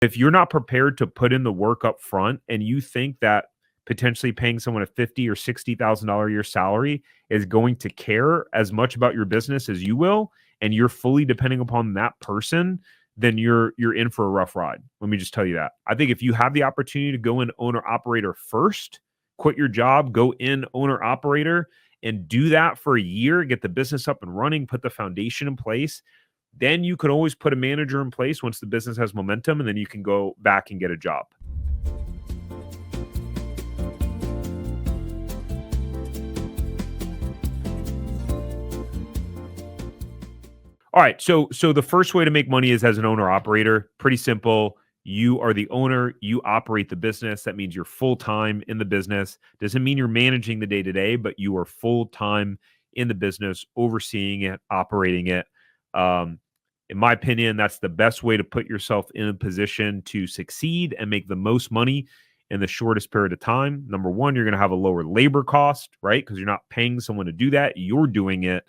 If you're not prepared to put in the work up front and you think that potentially paying someone a $50 or $60,000 a year salary is going to care as much about your business as you will, and you're fully depending upon that person, then you're in for a rough ride. Let me just tell you that. I think if you have the opportunity to go in owner operator first, quit your job, go in owner operator, and do that for a year, get the business up and running, put the foundation in place, then you can always put a manager in place once the business has momentum, and then you can go back and get a job. All right. So the first way to make money is as an owner operator. Pretty simple. You are the owner, you operate the business. That means you're full-time in the business. Doesn't mean you're managing the day-to-day, but you are full-time in the business, overseeing it, operating it. In my opinion, that's the best way to put yourself in a position to succeed and make the most money in the shortest period of time. Number one, you're going to have a lower labor cost, right? Because you're not paying someone to do that. You're doing it,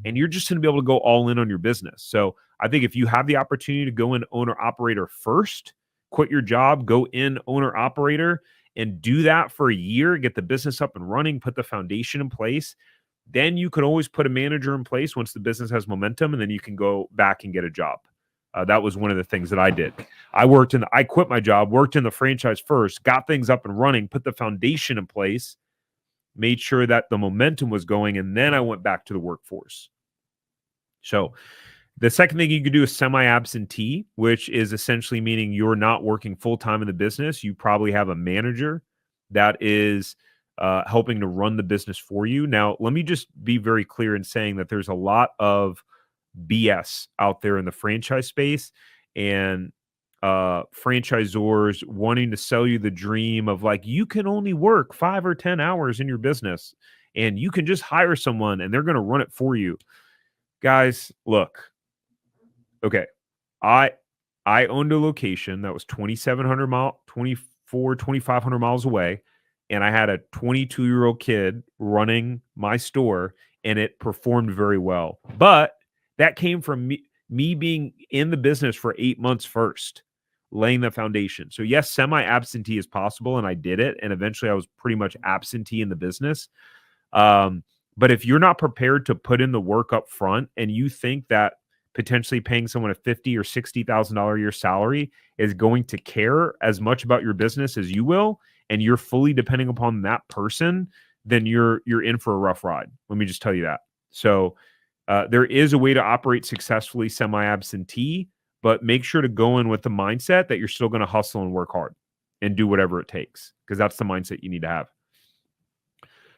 and you're just going to be able to go all in on your business. So I think if you have the opportunity to go in owner operator first, quit your job, go in owner operator, and do that for a year, get the business up and running, put the foundation in place, then you can always put a manager in place once the business has momentum, and then you can go back and get a job. That was one of the things that I did. I quit my job, worked in the franchise first, got things up and running, put the foundation in place, made sure that the momentum was going, and then I went back to the workforce. So the second thing you could do is semi-absentee, which is essentially meaning you're not working full-time in the business. You probably have a manager that is helping to run the business for you. Now, let me just be very clear in saying that there's a lot of BS out there in the franchise space, and franchisors wanting to sell you the dream of like, you can only work 5 or 10 hours in your business and you can just hire someone and they're going to run it for you. Guys, look, okay. I owned a location that was 2,500 miles away, and I had a 22-year-old kid running my store, and it performed very well. But that came from me being in the business for 8 months first, laying the foundation. So yes, semi-absentee is possible, and I did it. And eventually I was pretty much absentee in the business. But if you're not prepared to put in the work up front and you think that potentially paying someone a $50 or $60,000 a year salary is going to care as much about your business as you will, and you're fully depending upon that person, then you're in for a rough ride. Let me just tell you that. So there is a way to operate successfully semi-absentee, but make sure to go in with the mindset that you're still going to hustle and work hard and do whatever it takes, because that's the mindset you need to have.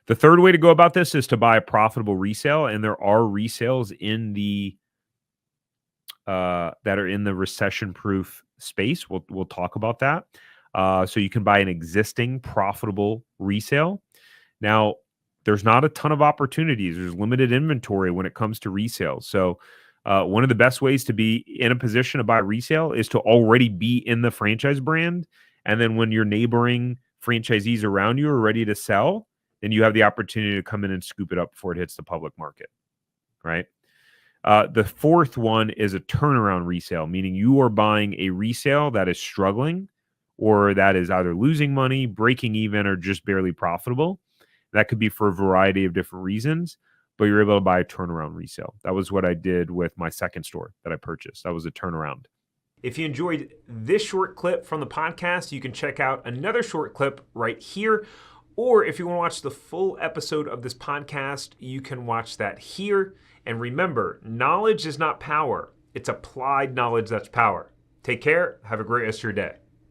The third way to go about this is to buy a profitable resale, and there are resales in the that are in the recession-proof space. We'll talk about that. So you can buy an existing profitable resale. Now, there's not a ton of opportunities. There's limited inventory when it comes to resale. So one of the best ways to be in a position to buy resale is to already be in the franchise brand. And then when your neighboring franchisees around you are ready to sell, then you have the opportunity to come in and scoop it up before it hits the public market, right? The fourth one is a turnaround resale, meaning you are buying a resale that is struggling or that is either losing money, breaking even, or just barely profitable. That could be for a variety of different reasons, but you're able to buy a turnaround resale. That was what I did with my second store that I purchased. That was a turnaround. If you enjoyed this short clip from the podcast, you can check out another short clip right here. Or if you want to watch the full episode of this podcast, you can watch that here. And remember, knowledge is not power. It's applied knowledge that's power. Take care. Have a great rest of your day.